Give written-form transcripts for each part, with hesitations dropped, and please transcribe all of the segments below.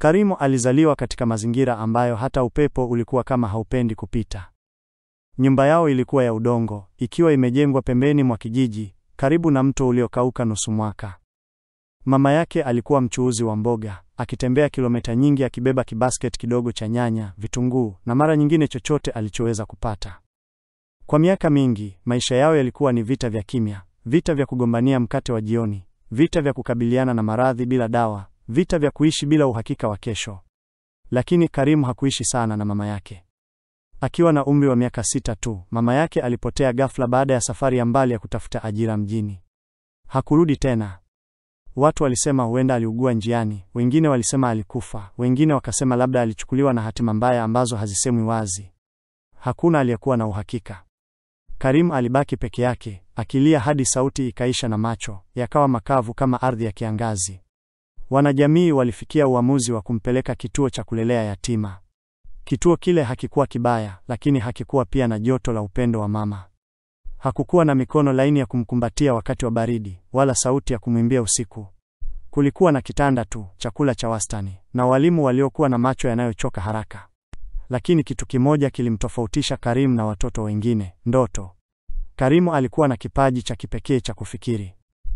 Karimu alizaliwa katika mazingira ambayo hata upepo ulikuwa kama haupendi kupita. Nyumba yao ilikuwa ya udongo, ikiwa imejengwa pembeni mwa kijiji, karibu na mto uliokauka nusu mwaka. Mama yake alikuwa mchuuzi wa mboga, akitembea kilomita nyingi akibeba kibasket kidogo cha nyanya, vitunguu na mara nyingine chochote alichoweza kupata. Kwa miaka mingi, maisha yao yalikuwa ni vita vya kimya, vita vya kugombania mkate wa jioni, vita vya kukabiliana na maradhi bila dawa, vita vya kuishi bila uhakika wa kesho. Lakini Karimu hakuishi sana na mama yake. Akiwa na umri wa miaka 6 tu, mama yake alipotea ghafla baada ya safari ya mbali ya kutafuta ajira mjini. Hakurudi tena. Watu walisema huenda aliugua njiani, wengine walisema alikufa, wengine wakasema labda alichukuliwa na hatima mbaya ambazo hazisemwi wazi. Hakuna aliyekuwa na uhakika. Karimu alibaki peke yake, akilia hadi sauti ikaisha na macho yakawa makavu kama ardhi ya kiangazi. Wanajamii walifikia uamuzi wa kumpeleka kituo cha kulelea yatima. Kituo kile hakikuwa kibaya, lakini hakikuwa pia na joto la upendo wa mama. Hakukuwa na mikono laini ya kumkumbatia wakati wa baridi, wala sauti ya kumwimbia usiku. Kulikuwa na kitanda tu, chakula cha wastani, na walimu waliokuwa na macho yanayochoka haraka. Lakini kitu kimoja kilimtofautisha Karimu na watoto wengine, ndoto. Karimu alikuwa na kipaji cha kipekee cha kufikiri.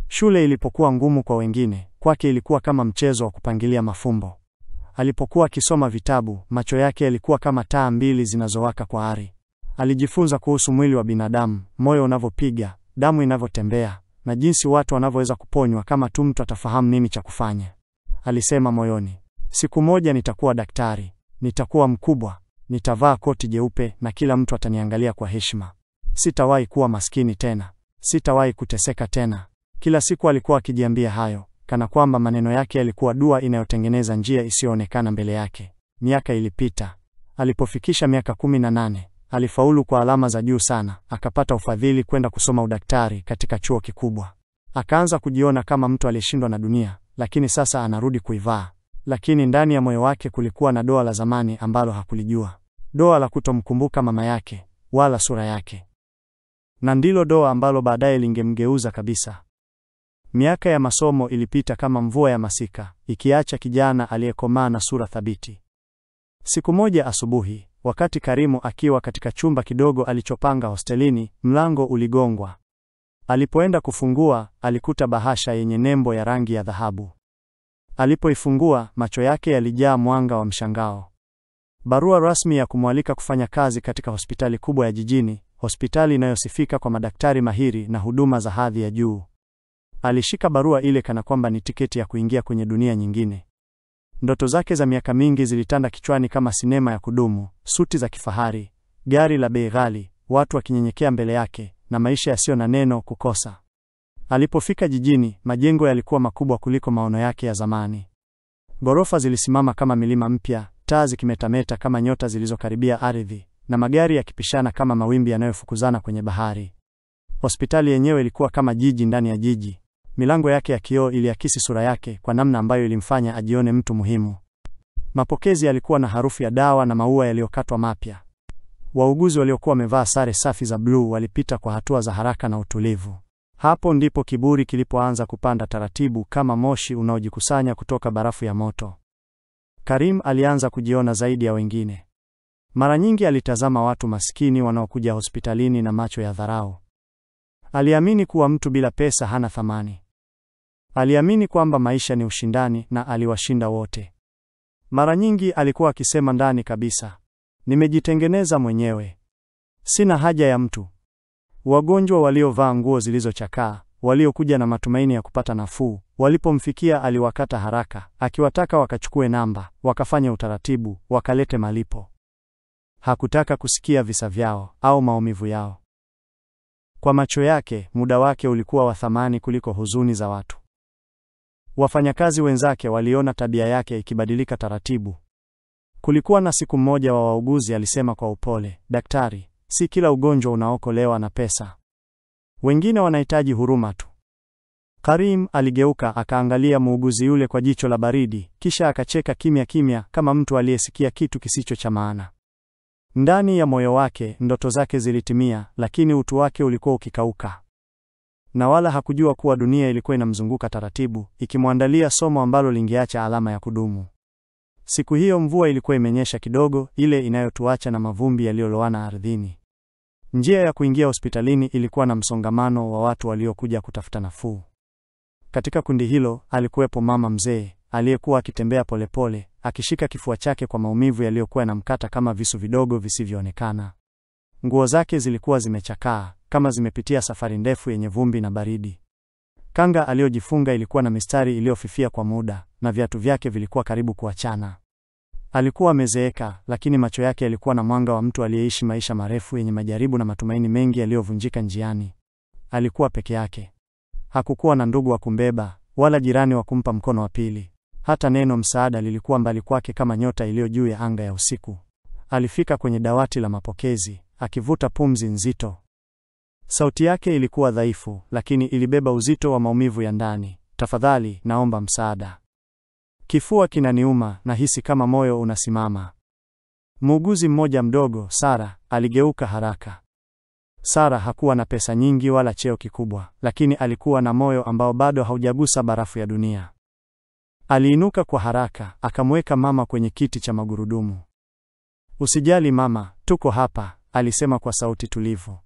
Shule ilipokuwa ngumu kwa wengine, kwake ilikuwa kama mchezo wa kupangilia mafumbo. Alipokuwa akisoma vitabu, macho yake yalikuwa kama taa mbili zinazowaka kwa ari. Alijifunza kuhusu mwili wa binadamu, moyo unavyopiga, damu inavyotembea, na jinsi watu wanavyoweza kuponywa kama tu mtu atafahamu nini cha kufanya. Alisema moyoni, siku moja nitakuwa daktari, nitakuwa mkubwa, nitavaa koti jeupe na kila mtu ataniangalia kwa heshima. Sitawahi kuwa maskini tena, sitawahi kuteseka tena. Kila siku alikuwa akijiambia hayo, kana kwamba maneno yake yalikuwa dua inayotengeneza njia isiyoonekana mbele yake. Miaka ilipita. Alipofikisha miaka 18, alifaulu kwa alama za juu sana, akapata ufadhili kwenda kusoma udaktari katika chuo kikubwa. Akaanza kujiona kama mtu aliyeshindwa na dunia, lakini sasa anarudi kuivaa. Lakini ndani ya moyo wake kulikuwa na doa la zamani ambalo hakulijua. Doa la kutomkumbuka mama yake, wala sura yake. Na ndilo doa ambalo baadaye lingemgeuza kabisa. Miaka ya masomo ilipita kama mvua ya masika, ikiacha kijana aliyekomaa na sura thabiti. Siku moja asubuhi, wakati Karimu akiwa katika chumba kidogo alichopanga hostelini, mlango uligongwa. Alipoenda kufungua, alikuta bahasha yenye nembo ya rangi ya dhahabu. Alipoifungua, macho yake yalijaa mwanga wa mshangao. Barua rasmi ya kumwalika kufanya kazi katika hospitali kubwa ya jijini, hospitali inayosifika kwa madaktari mahiri na huduma za hadhi ya juu. Alishika barua ile kana kwamba ni tiketi ya kuingia kwenye dunia nyingine. Ndoto zake za miaka mingi zilitanda kichwani kama sinema ya kudumu, suti za kifahari, gari la bei ghali, watu wakinyenyekea mbele yake, na maisha yasiyo na neno kukosa. Alipofika jijini, majengo yalikuwa makubwa kuliko maono yake ya zamani. Ghorofa zilisimama kama milima mpya, taa zikimetameta kama nyota zilizokaribia ardhi, na magari yakipishana kama mawimbi yanayofukuzana kwenye bahari. Hospitali yenyewe ilikuwa kama jiji ndani ya jiji. Milango yake ya kioo iliakisi sura yake kwa namna ambayo ilimfanya ajione mtu muhimu. Mapokezi yalikuwa na harufu ya dawa na maua yaliyokatwa mapya. Wauguzi waliokuwa wamevaa sare safi za bluu walipita kwa hatua za haraka na utulivu. Hapo ndipo kiburi kilipoanza kupanda taratibu kama moshi unaojikusanya kutoka barafu ya moto. Karimu alianza kujiona zaidi ya wengine. Mara nyingi alitazama watu maskini wanaokuja hospitalini na macho ya dharau. Aliamini kuwa mtu bila pesa hana thamani. Aliamini kwamba maisha ni ushindani na aliwashinda wote. Mara nyingi alikuwa akisema ndani kabisa, nimejitengeneza mwenyewe. Sina haja ya mtu. Wagonjwa waliovaa nguo zilizochakaa, waliokuja na matumaini ya kupata nafuu, walipomfikia aliwakata haraka, akiwataka wakachukue namba, wakafanya utaratibu, wakalete malipo. Hakutaka kusikia visa vyao au maumivu yao. Kwa macho yake, muda wake ulikuwa wa thamani kuliko huzuni za watu. Wafanyakazi wenzake waliona tabia yake ikibadilika taratibu. Kulikuwa na siku mmoja wa wauguzi alisema kwa upole, daktari, si kila ugonjwa unaokolewa na pesa. Wengine wanahitaji huruma tu. Karimu aligeuka akaangalia muuguzi yule kwa jicho la baridi, kisha akacheka kimya kimya kama mtu aliyesikia kitu kisicho cha maana. Ndani ya moyo wake, ndoto zake zilitimia, lakini utu wake ulikuwa ukikauka. Na wala hakujua kuwa dunia ilikuwa inamzunguka taratibu, ikimwandalia somo ambalo lingeacha alama ya kudumu. Siku hiyo mvua ilikuwa imenyesha kidogo, ile inayotuacha na mavumbi yaliyolowana ardhini. Njia ya kuingia hospitalini ilikuwa na msongamano wa watu waliokuja kutafuta nafuu. Katika kundi hilo alikuwepo mama mzee aliyekuwa akitembea polepole, akishika kifua chake kwa maumivu yaliyokuwa yanamkata kama visu vidogo visivyoonekana. Nguo zake zilikuwa zimechakaa, kama zimepitia safari ndefu yenye vumbi na baridi. Kanga aliyojifunga ilikuwa na mistari iliyofifia kwa muda, na viatu vyake vilikuwa karibu kuachana. Alikuwa amezeeka, lakini macho yake yalikuwa na mwanga wa mtu aliyeishi maisha marefu yenye majaribu na matumaini mengi yaliyovunjika njiani. Alikuwa peke yake. Hakukuwa na ndugu wa kumbeba, wala jirani wa kumpa mkono wa pili. Hata neno msaada lilikuwa mbali kwake kama nyota iliyo juu ya anga ya usiku. Alifika kwenye dawati la mapokezi, akivuta pumzi nzito. Sauti yake ilikuwa dhaifu, lakini ilibeba uzito wa maumivu ya ndani. Tafadhali, naomba msaada. Kifua kinaniuma, nahisi kama moyo unasimama. Muuguzi mmoja mdogo, Sara, aligeuka haraka. Sara hakuwa na pesa nyingi wala cheo kikubwa, lakini alikuwa na moyo ambao bado haujagusa barafu ya dunia. Aliinuka kwa haraka, akamweka mama kwenye kiti cha magurudumu. Usijali mama, tuko hapa, alisema kwa sauti tulivu.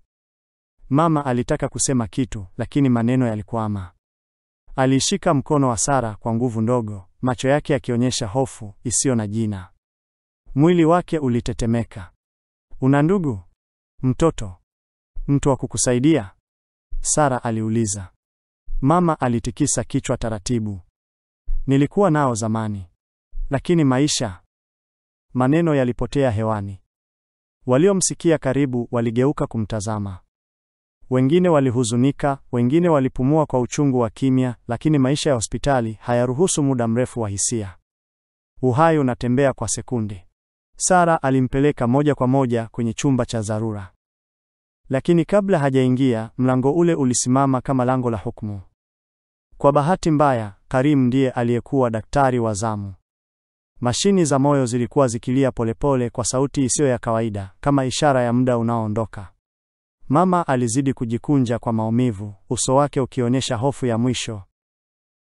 Mama alitaka kusema kitu, lakini maneno yalikwama. Alishika mkono wa Sara kwa nguvu ndogo, macho yake yakionyesha hofu isiyo na jina. Mwili wake ulitetemeka. Una ndugu? Mtoto? Mtu wa kukusaidia? Sara aliuliza. Mama alitikisa kichwa taratibu. Nilikuwa nao zamani. Lakini maisha. Maneno yalipotea hewani. Waliomsikia karibu waligeuka kumtazama. Wengine walihuzunika, wengine walipumua kwa uchungu wa kimya, lakini maisha ya hospitali hayaruhusu muda mrefu wa hisia. Uhai unatembea kwa sekunde. Sara alimpeleka moja kwa moja kwenye chumba cha dharura. Lakini kabla hajaingia, mlango ule ulisimama kama lango la hukumu. Kwa bahati mbaya, Karim ndiye aliyekuwa daktari wa zamu. Mashini za moyo zilikuwa zikilia polepole kwa sauti isiyo ya kawaida, kama ishara ya muda unaoondoka. Mama alizidi kujikunja kwa maumivu, uso wake ukionyesha hofu ya mwisho.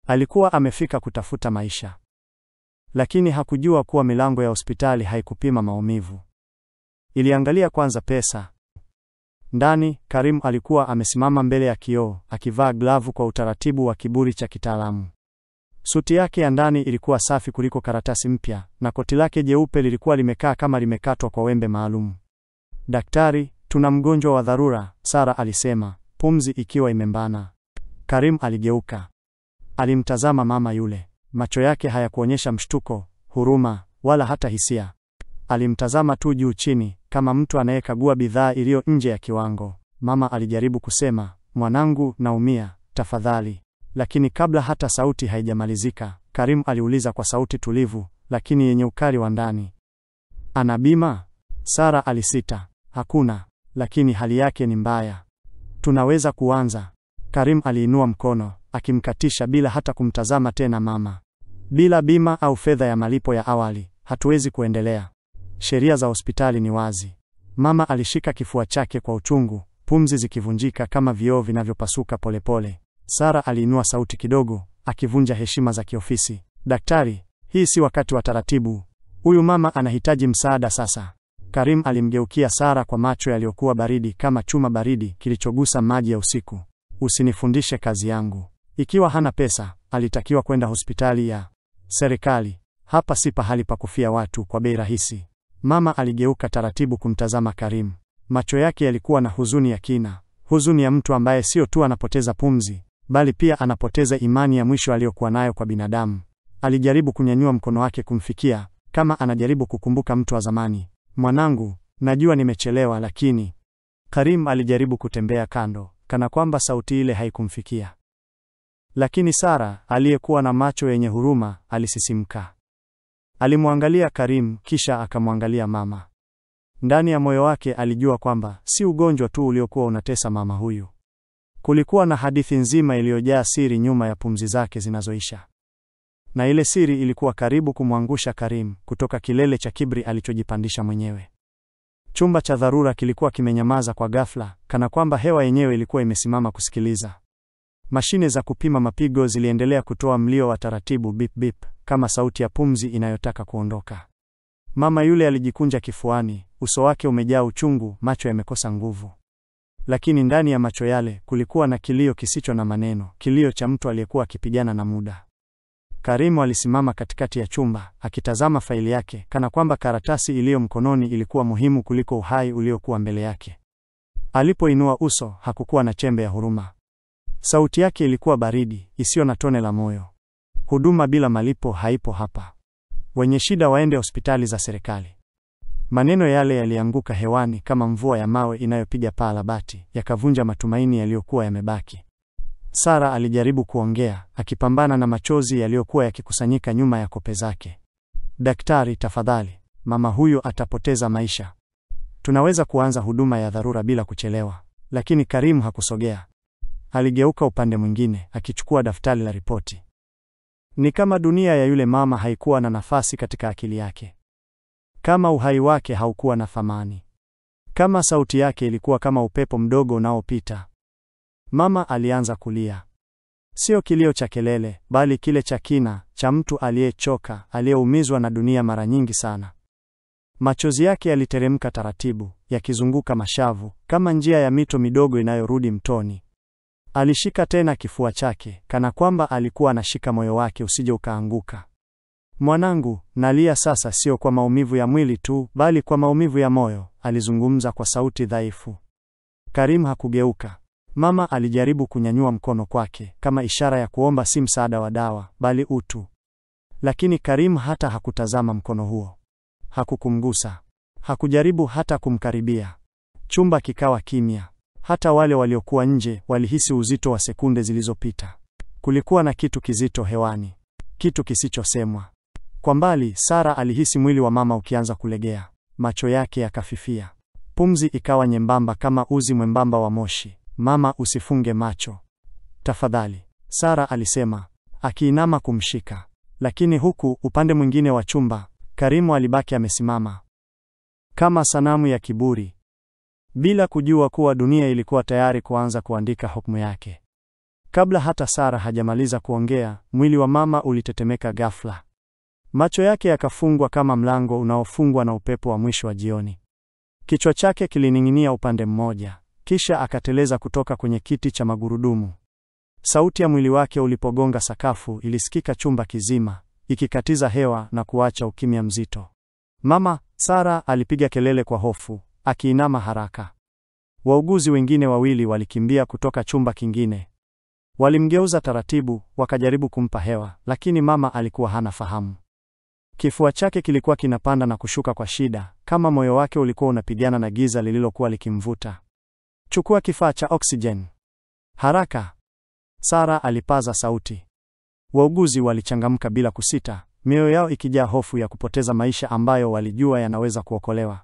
Alikuwa amefika kutafuta maisha. Lakini hakujua kuwa milango ya hospitali haikupima maumivu. Iliangalia kwanza pesa. Ndani, Karim alikuwa amesimama mbele ya kioo, akivaa glavu kwa utaratibu wa kiburi cha kitaalamu. Suti yake ya ndani ilikuwa safi kuliko karatasi mpya, na koti lake jeupe lilikuwa limekaa kama limekatwa kwa wembe maalum. Daktari, tuna mgonjwa wa dharura, Sara alisema, pumzi ikiwa imembana. Karim aligeuka. Alimtazama mama yule. Macho yake hayakuonyesha mshtuko, huruma, wala hata hisia. Alimtazama tu juu chini, kama mtu anayekagua bidhaa iliyo nje ya kiwango. Mama alijaribu kusema, mwanangu, naumia, tafadhali. Lakini kabla hata sauti haijamalizika, Karim aliuliza kwa sauti tulivu, lakini yenye ukali wa ndani. Ana bima? Sara alisita. Hakuna, lakini hali yake ni mbaya. Tunaweza kuanza. Karim aliinua mkono, akimkatisha bila hata kumtazama tena mama. Bila bima au fedha ya malipo ya awali, hatuwezi kuendelea. Sheria za hospitali ni wazi. Mama alishika kifua chake kwa uchungu, pumzi zikivunjika kama vioo vinavyopasuka polepole. Sara aliinua sauti kidogo, akivunja heshima za kiofisi. Daktari, hii si wakati wa taratibu. Huyu mama anahitaji msaada sasa. Karim alimgeukia Sara kwa macho yaliyokuwa baridi kama chuma baridi kilichogusa maji ya usiku. Usinifundishe kazi yangu. Ikiwa hana pesa, alitakiwa kwenda hospitali ya serikali. Hapa si pahali pa kufia watu kwa bei rahisi. Mama aligeuka taratibu kumtazama Karim. Macho yake yalikuwa na huzuni ya kina. Huzuni ya mtu ambaye sio tu anapoteza pumzi, bali pia anapoteza imani ya mwisho aliyokuwa nayo kwa binadamu. Alijaribu kunyanyua mkono wake kumfikia, kama anajaribu kukumbuka mtu wa zamani. Mwanangu, najua nimechelewa lakini... Karim alijaribu kutembea kando, kana kwamba sauti ile haikumfikia. Lakini Sara, aliyekuwa na macho yenye huruma, alisisimka. Alimwangalia Karim, kisha akamwangalia mama. Ndani ya moyo wake alijua kwamba si ugonjwa tu uliokuwa unatesa mama huyu. Kulikuwa na hadithi nzima iliyojaa siri nyuma ya pumzi zake zinazoisha. Na ile siri ilikuwa karibu kumwangusha Karim kutoka kilele cha kiburi alichojipandisha mwenyewe. Chumba cha dharura kilikuwa kimenyamaza kwa ghafla, kana kwamba hewa yenyewe ilikuwa imesimama kusikiliza. Mashine za kupima mapigo ziliendelea kutoa mlio wa taratibu, bip bip. kama sauti ya pumzi inayotaka kuondoka. Mama yule alijikunja kifuani, uso wake umejaa uchungu, macho yamekosa nguvu. Lakini ndani ya macho yale kulikuwa na kilio kisicho na maneno, kilio cha mtu aliyekuwa akipigana na muda. Karimu alisimama katikati ya chumba, akitazama faili yake, kana kwamba karatasi iliyo mkononi ilikuwa muhimu kuliko uhai uliokuwa mbele yake. Alipoinua uso, hakukuwa na chembe ya huruma. Sauti yake ilikuwa baridi, isiyo na tone la moyo. Huduma bila malipo haipo hapa. Wenye shida waende hospitali za serikali. Maneno yale yalianguka hewani kama mvua ya mawe inayopiga paa la bati, yakavunja matumaini yaliyokuwa yamebaki. Sara alijaribu kuongea, akipambana na machozi yaliyokuwa yakikusanyika nyuma ya kope zake. Daktari, tafadhali, mama huyu atapoteza maisha. Tunaweza kuanza huduma ya dharura bila kuchelewa. Lakini Karimu hakusogea. Aligeuka upande mwingine, akichukua daftari la ripoti. Ni kama dunia ya yule mama haikuwa na nafasi katika akili yake. Kama uhai wake haukuwa na thamani. Kama sauti yake ilikuwa kama upepo mdogo unaopita. Mama alianza kulia. Sio kilio cha kelele, bali kile cha kina, cha mtu aliyechoka, aliyeumizwa na dunia mara nyingi sana. Machozi yake yaliteremka taratibu, yakizunguka mashavu, kama njia ya mito midogo inayorudi mtoni. Alishika tena kifua chake, kana kwamba alikuwa anashika moyo wake usije ukaanguka. Mwanangu, nalia sasa sio kwa maumivu ya mwili tu, bali kwa maumivu ya moyo, alizungumza kwa sauti dhaifu. Karimu hakugeuka. Mama alijaribu kunyanyua mkono kwake, kama ishara ya kuomba si msaada wa dawa, bali utu. Lakini Karimu hata hakutazama mkono huo. Hakukumgusa. Hakujaribu hata kumkaribia. Chumba kikawa kimya. Hata wale waliokuwa nje walihisi uzito wa sekunde zilizopita. Kulikuwa na kitu kizito hewani. Kitu kisichosemwa. Kwa mbali, Sara alihisi mwili wa mama ukianza kulegea. Macho yake yakafifia. Pumzi ikawa nyembamba kama uzi mwembamba wa moshi. Mama, usifunge macho. Tafadhali, Sara alisema, akiinama kumshika. Lakini huku, upande mwingine wa chumba, Karimu alibaki amesimama. Kama sanamu ya kiburi. Bila kujua kuwa dunia ilikuwa tayari kuanza kuandika hukumu yake. Kabla hata Sara hajamaliza kuongea, mwili wa mama ulitetemeka ghafla. Macho yake yakafungwa kama mlango unaofungwa na upepo wa mwisho wa jioni. Kichwa chake kilining'inia upande mmoja, kisha akateleza kutoka kwenye kiti cha magurudumu. Sauti ya mwili wake ulipogonga sakafu ilisikika chumba kizima, ikikatiza hewa na kuacha ukimya mzito. Mama, Sara alipiga kelele kwa hofu, akiinama haraka. Wauguzi wengine wawili walikimbia kutoka chumba kingine. Walimgeuza taratibu, wakajaribu kumpa hewa, lakini mama alikuwa hana fahamu. Kifua chake kilikuwa kinapanda na kushuka kwa shida, kama moyo wake ulikuwa unapigana na giza lililokuwa likimvuta. Chukua kifaa cha oksijeni. Haraka. Sara alipaza sauti. Wauguzi walichangamka bila kusita, mioyo yao ikijaa hofu ya kupoteza maisha ambayo walijua yanaweza kuokolewa.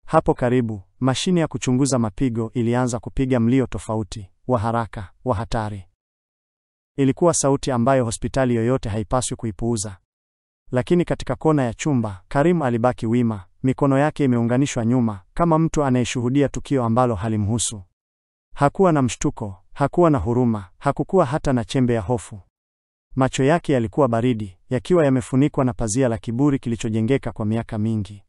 Hapo karibu, mashine ya kuchunguza mapigo ilianza kupiga mlio tofauti, wa haraka, wa hatari. Ilikuwa sauti ambayo hospitali yoyote haipaswi kuipuuza. Lakini katika kona ya chumba, Karimu alibaki wima, mikono yake imeunganishwa nyuma, kama mtu anayeshuhudia tukio ambalo halimhusu. Hakuwa na mshtuko, hakuwa na huruma, hakukuwa hata na chembe ya hofu. Macho yake yalikuwa baridi, yakiwa yamefunikwa na pazia la kiburi kilichojengeka kwa miaka mingi.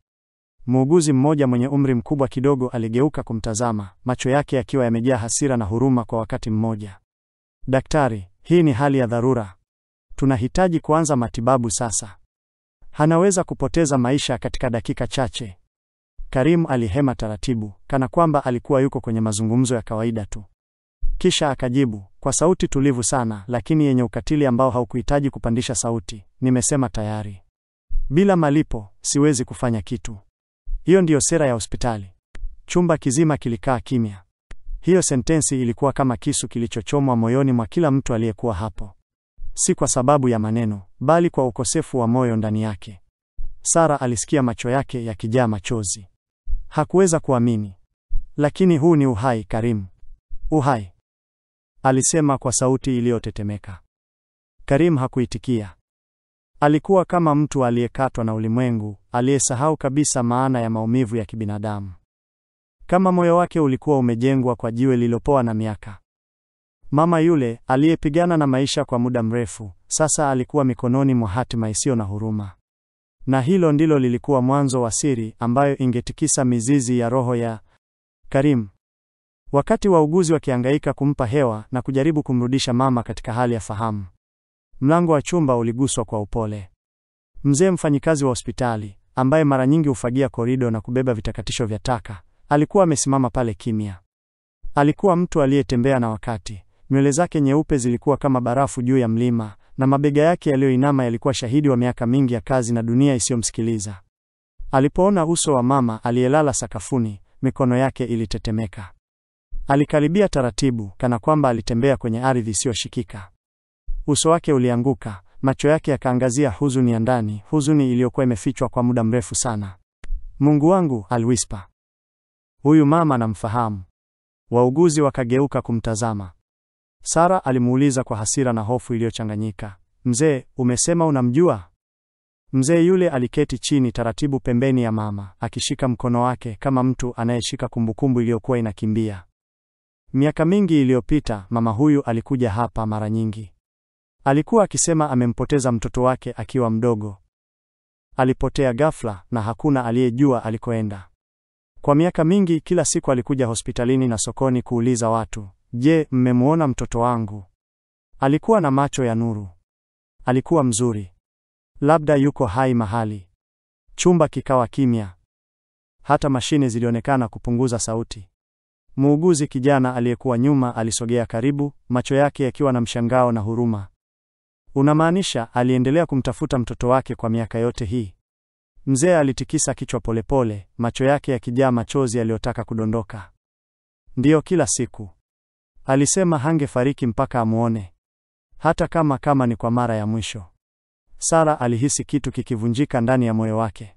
Muuguzi mmoja mwenye umri mkubwa kidogo aligeuka kumtazama, macho yake yakiwa yamejaa hasira na huruma kwa wakati mmoja. Daktari, hii ni hali ya dharura. Tunahitaji kuanza matibabu sasa. Hanaweza kupoteza maisha katika dakika chache. Karimu alihema taratibu, kana kwamba alikuwa yuko kwenye mazungumzo ya kawaida tu. Kisha akajibu, kwa sauti tulivu sana, lakini yenye ukatili ambao haukuhitaji kupandisha sauti, nimesema tayari. Bila malipo, siwezi kufanya kitu. Hiyo ndiyo sera ya hospitali. Chumba kizima kilikaa kimya. Hiyo sentensi ilikuwa kama kisu kilichochomwa moyoni mwa kila mtu aliyekuwa hapo. Si kwa sababu ya maneno, bali kwa ukosefu wa moyo ndani yake. Sara alisikia macho yake yakijaa machozi. Hakuweza kuamini. Lakini huu ni uhai, Karimu. Uhai. Alisema kwa sauti iliyotetemeka. Karimu hakuitikia. Alikuwa kama mtu aliyekatwa na ulimwengu, aliyesahau kabisa maana ya maumivu ya kibinadamu. Kama moyo wake ulikuwa umejengwa kwa jiwe lililopoa na miaka. Mama yule, aliyepigana na maisha kwa muda mrefu, sasa alikuwa mikononi mwa hatima isiyo na huruma. Na hilo ndilo lilikuwa mwanzo wa siri ambayo ingetikisa mizizi ya roho ya Karim. Wakati wauguzi wakihangaika kumpa hewa na kujaribu kumrudisha mama katika hali ya fahamu, mlango wa chumba uliguswa kwa upole. Mzee mfanyikazi wa hospitali, ambaye mara nyingi hufagia korido na kubeba vitakatisho vya taka, alikuwa amesimama pale kimya. Alikuwa mtu aliyetembea na wakati. Nywele zake nyeupe zilikuwa kama barafu juu ya mlima, na mabega yake yaliyoinama yalikuwa shahidi wa miaka mingi ya kazi na dunia isiyomsikiliza. Alipoona uso wa mama aliyelala sakafuni, mikono yake ilitetemeka. Alikaribia taratibu, kana kwamba alitembea kwenye ardhi isiyoshikika. Uso wake ulianguka, macho yake yakaangazia huzuni ya ndani, huzuni iliyokuwa imefichwa kwa muda mrefu sana. Mungu wangu, aliwhisper. Huyu mama namfahamu. Wauguzi wakageuka kumtazama. Sara alimuuliza kwa hasira na hofu iliyochanganyika, mzee, umesema unamjua? Mzee yule aliketi chini taratibu pembeni ya mama, akishika mkono wake kama mtu anayeshika kumbukumbu iliyokuwa inakimbia. Miaka mingi iliyopita, mama huyu alikuja hapa mara nyingi. Alikuwa akisema amempoteza mtoto wake akiwa mdogo. Alipotea ghafla na hakuna aliyejua alikoenda. Kwa miaka mingi kila siku alikuja hospitalini na sokoni kuuliza watu, je, mmemuona mtoto wangu? Alikuwa na macho ya nuru. Alikuwa mzuri. Labda yuko hai mahali. Chumba kikawa kimya. Hata mashine zilionekana kupunguza sauti. Muuguzi kijana aliyekuwa nyuma alisogea karibu, macho yake yakiwa na mshangao na huruma. Unamaanisha aliendelea kumtafuta mtoto wake kwa miaka yote hii? Mzee alitikisa kichwa polepole, macho yake yakijaa machozi yaliyotaka kudondoka. Ndiyo, kila siku. Alisema hangefariki mpaka amuone. Hata kama ni kwa mara ya mwisho. Sara alihisi kitu kikivunjika ndani ya moyo wake.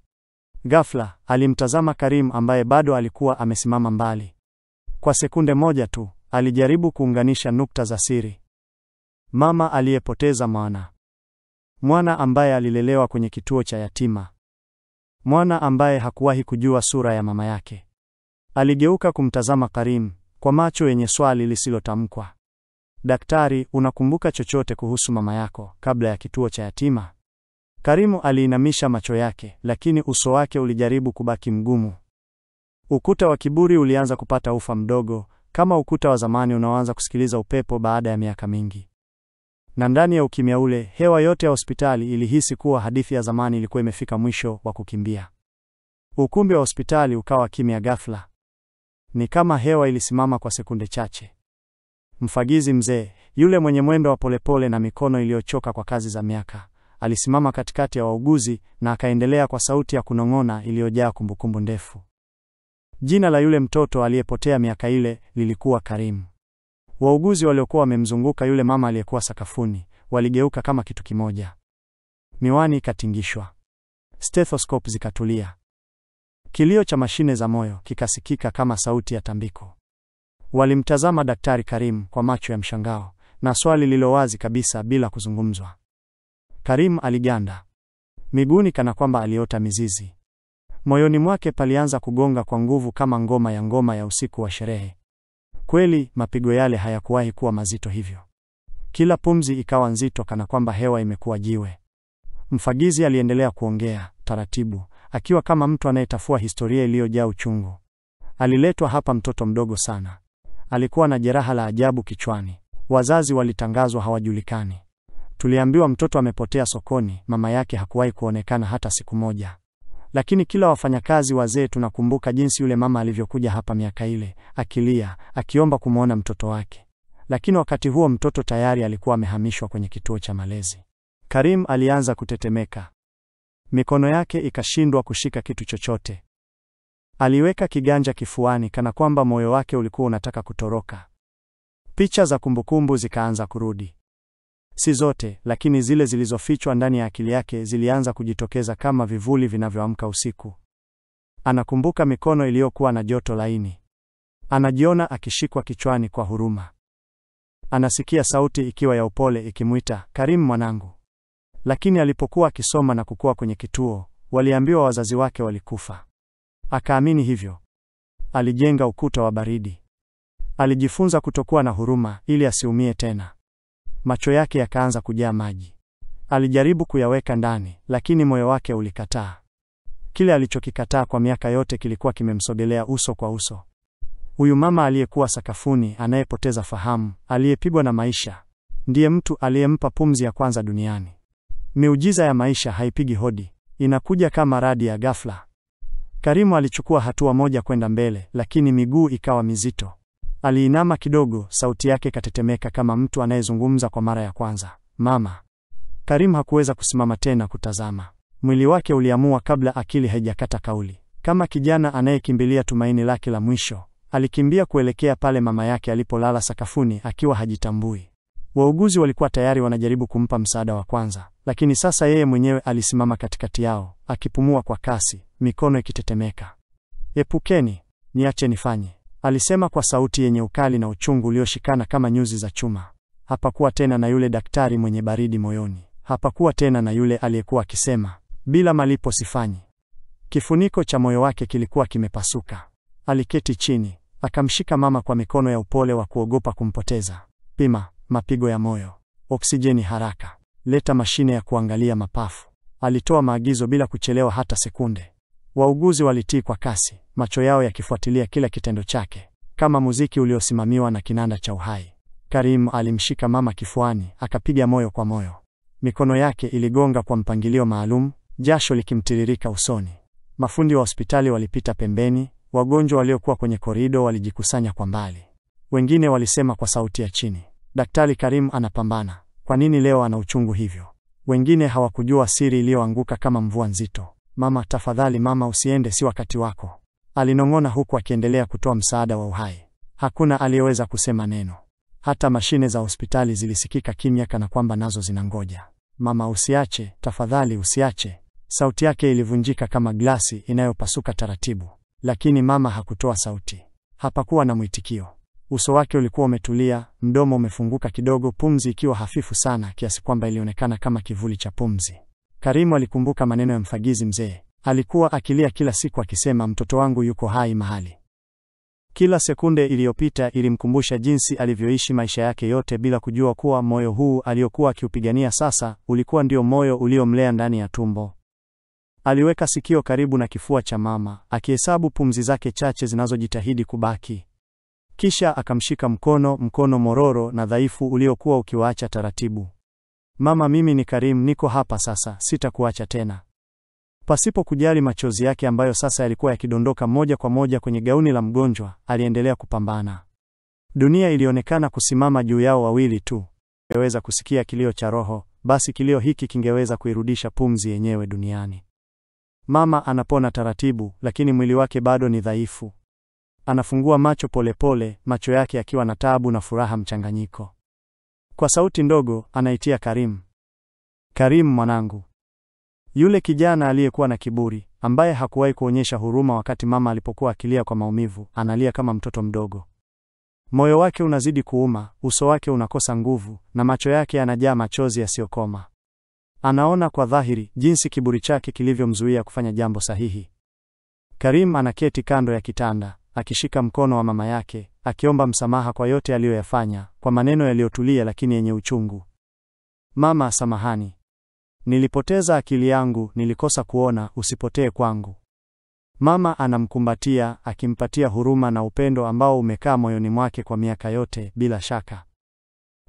Ghafla, alimtazama Karim ambaye bado alikuwa amesimama mbali. Kwa sekunde moja tu, alijaribu kuunganisha nukta za siri. Mama aliyepoteza mwana. Mwana ambaye alilelewa kwenye kituo cha yatima. Mwana ambaye hakuwahi kujua sura ya mama yake. Aligeuka kumtazama Karim, kwa macho yenye swali lisilotamkwa. Daktari, unakumbuka chochote kuhusu mama yako kabla ya kituo cha yatima? Karimu aliinamisha macho yake, lakini uso wake ulijaribu kubaki mgumu. Ukuta wa kiburi ulianza kupata ufa mdogo, kama ukuta wa zamani unaoanza kusikiliza upepo baada ya miaka mingi. Na ndani ya ukimya ule, hewa yote ya hospitali ilihisi kuwa hadithi ya zamani ilikuwa imefika mwisho wa kukimbia. Ukumbi wa hospitali ukawa kimya ghafla. Ni kama hewa ilisimama kwa sekunde chache. Mfagizi mzee, yule mwenye mwendo wa polepole na mikono iliyochoka kwa kazi za miaka, alisimama katikati ya wauguzi na akaendelea kwa sauti ya kunong'ona iliyojaa kumbukumbu ndefu. Jina la yule mtoto aliyepotea miaka ile lilikuwa Karim. Wauguzi waliokuwa wamemzunguka yule mama aliyekuwa sakafuni, waligeuka kama kitu kimoja. Miwani ikatingishwa. Stethoscope zikatulia. Kilio cha mashine za moyo kikasikika kama sauti ya tambiko. Walimtazama Daktari Karim kwa macho ya mshangao, na swali lililowazi kabisa bila kuzungumzwa. Karim aliganda. Miguuni kana kwamba aliota mizizi. Moyoni mwake palianza kugonga kwa nguvu kama ngoma ya usiku wa sherehe. Kweli, mapigo yale hayakuwahi kuwa mazito hivyo. Kila pumzi ikawa nzito kana kwamba hewa imekuwa jiwe. Mfagizi aliendelea kuongea, taratibu, akiwa kama mtu anayetafua historia iliyojaa uchungu. Aliletwa hapa mtoto mdogo sana. Alikuwa na jeraha la ajabu kichwani. Wazazi walitangazwa hawajulikani. Tuliambiwa mtoto amepotea sokoni, mama yake hakuwahi kuonekana hata siku moja. Lakini kila wafanyakazi wazee tunakumbuka jinsi yule mama alivyokuja hapa miaka ile, akilia, akiomba kumuona mtoto wake. Lakini wakati huo mtoto tayari alikuwa amehamishwa kwenye kituo cha malezi. Karim alianza kutetemeka. Mikono yake ikashindwa kushika kitu chochote. Aliweka kiganja kifuani kana kwamba moyo wake ulikuwa unataka kutoroka. Picha za kumbukumbu zikaanza kurudi. Si zote, lakini zile zilizofichwa ndani ya akili yake zilianza kujitokeza kama vivuli vinavyoamka usiku. Anakumbuka mikono iliyokuwa na joto laini. Anajiona akishikwa kichwani kwa huruma. Anasikia sauti ikiwa ya upole ikimuita, Karim mwanangu. Lakini alipokuwa akisoma na kukua kwenye kituo, waliambiwa wazazi wake walikufa. Akaamini hivyo. Alijenga ukuta wa baridi. Alijifunza kutokuwa na huruma ili asiumie tena. Macho yake yakaanza kujaa maji. Alijaribu kuyaweka ndani, lakini moyo wake ulikataa. Kile alichokikataa kwa miaka yote kilikuwa kimemsogelea uso kwa uso. Huyu mama aliyekuwa sakafuni, anayepoteza fahamu, aliyepigwa na maisha, ndiye mtu aliyempa pumzi ya kwanza duniani. Miujiza ya maisha haipigi hodi, inakuja kama radi ya ghafla. Karimu alichukua hatua moja kwenda mbele, lakini miguu ikawa mizito. Aliinama kidogo, sauti yake katetemeka kama mtu anayezungumza kwa mara ya kwanza. Mama. Karimu hakuweza kusimama tena kutazama. Mwili wake uliamua kabla akili haijakata kauli. Kama kijana anayekimbilia tumaini lake la mwisho, alikimbia kuelekea pale mama yake alipolala sakafuni akiwa hajitambui. Wauguzi walikuwa tayari wanajaribu kumpa msaada wa kwanza, lakini sasa yeye mwenyewe alisimama katikati yao, akipumua kwa kasi, mikono ikitetemeka. "Epukeni, niache nifanye," alisema kwa sauti yenye ukali na uchungu ulioshikana kama nyuzi za chuma. Hapakuwa tena na yule daktari mwenye baridi moyoni. Hapakuwa tena na yule aliyekuwa akisema, "Bila malipo sifanyi." Kifuniko cha moyo wake kilikuwa kimepasuka. Aliketi chini, akamshika mama kwa mikono ya upole wa kuogopa kumpoteza. "Pima mapigo ya moyo. Oksijeni haraka. Leta mashine ya kuangalia mapafu." Alitoa maagizo bila kuchelewa hata sekunde. Wauguzi walitii kwa kasi, macho yao yakifuatilia kila kitendo chake, kama muziki uliosimamiwa na kinanda cha uhai. Karim alimshika mama kifuani, akapiga moyo kwa moyo. Mikono yake iligonga kwa mpangilio maalum, jasho likimtiririka usoni. Mafundi wa hospitali walipita pembeni, wagonjwa waliokuwa kwenye korido walijikusanya kwa mbali. Wengine walisema kwa sauti ya chini, "Daktari Karim anapambana. Kwa nini leo ana uchungu hivyo?" Wengine hawakujua siri iliyoanguka kama mvua nzito. "Mama, tafadhali mama, usiende, si wakati wako," alinong'ona huku akiendelea kutoa msaada wa uhai. Hakuna aliyeweza kusema neno. Hata mashine za hospitali zilisikika kimya kana kwamba nazo zinangoja. "Mama, usiache, tafadhali usiache." Sauti yake ilivunjika kama glasi inayopasuka taratibu. Lakini mama hakutoa sauti. Hapakuwa na mwitikio. Uso wake ulikuwa umetulia, mdomo umefunguka kidogo, pumzi ikiwa hafifu sana kiasi kwamba ilionekana kama kivuli cha pumzi. Karimu alikumbuka maneno ya mfagizi mzee. Alikuwa akilia kila siku akisema, "Mtoto wangu yuko hai mahali." Kila sekunde iliyopita ilimkumbusha jinsi alivyoishi maisha yake yote bila kujua kuwa moyo huu aliokuwa akiupigania sasa ulikuwa ndio moyo uliomlea ndani ya tumbo. Aliweka sikio karibu na kifua cha mama, akihesabu pumzi zake chache zinazojitahidi kubaki. Kisha akamshika mkono mororo na dhaifu uliokuwa ukiwaacha taratibu. "Mama, mimi ni Karim, niko hapa sasa, sitakuacha tena." Pasipo kujali machozi yake ambayo sasa yalikuwa yakidondoka moja kwa moja kwenye gauni la mgonjwa, aliendelea kupambana. Dunia ilionekana kusimama juu yao wawili tu. Ingeweza kusikia kilio cha roho, basi kilio hiki kingeweza kuirudisha pumzi yenyewe duniani. Mama anapona taratibu, lakini mwili wake bado ni dhaifu. Anafungua macho polepole, macho yake yakiwa na taabu na furaha mchanganyiko. Kwa sauti ndogo, anaitia Karim. "Karim mwanangu." Yule kijana aliyekuwa na kiburi, ambaye hakuwahi kuonyesha huruma wakati mama alipokuwa akilia kwa maumivu, analia kama mtoto mdogo. Moyo wake unazidi kuuma, uso wake unakosa nguvu, na macho yake yanajaa machozi yasiyokoma. Anaona kwa dhahiri jinsi kiburi chake kilivyomzuia kufanya jambo sahihi. Karim anaketi kando ya kitanda, akishika mkono wa mama yake, akiomba msamaha kwa yote aliyoyafanya, kwa maneno yaliyotulia lakini yenye uchungu. "Mama, samahani. Nilipoteza akili yangu, nilikosa kuona, usipotee kwangu." Mama anamkumbatia, akimpatia huruma na upendo ambao umekaa moyoni mwake kwa miaka yote bila shaka.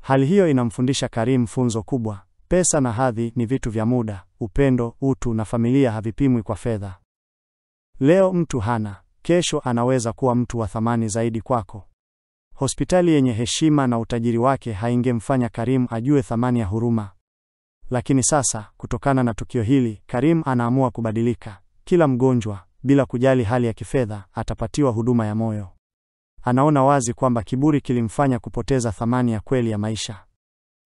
Hali hiyo inamfundisha Karim funzo kubwa. Pesa na hadhi ni vitu vya muda, upendo, utu na familia havipimwi kwa fedha. Leo mtu hana, kesho anaweza kuwa mtu wa thamani zaidi kwako. Hospitali yenye heshima na utajiri wake haingemfanya Karim ajue thamani ya huruma. Lakini sasa, kutokana na tukio hili, Karim anaamua kubadilika. Kila mgonjwa, bila kujali hali ya kifedha, atapatiwa huduma ya moyo. Anaona wazi kwamba kiburi kilimfanya kupoteza thamani ya kweli ya maisha.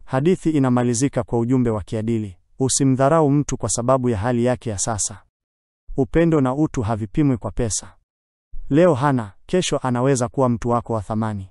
Hadithi inamalizika kwa ujumbe wa kiadili. Usimdharau mtu kwa sababu ya hali yake ya sasa. Upendo na utu havipimwi kwa pesa. Leo hana, kesho anaweza kuwa mtu wako wa thamani.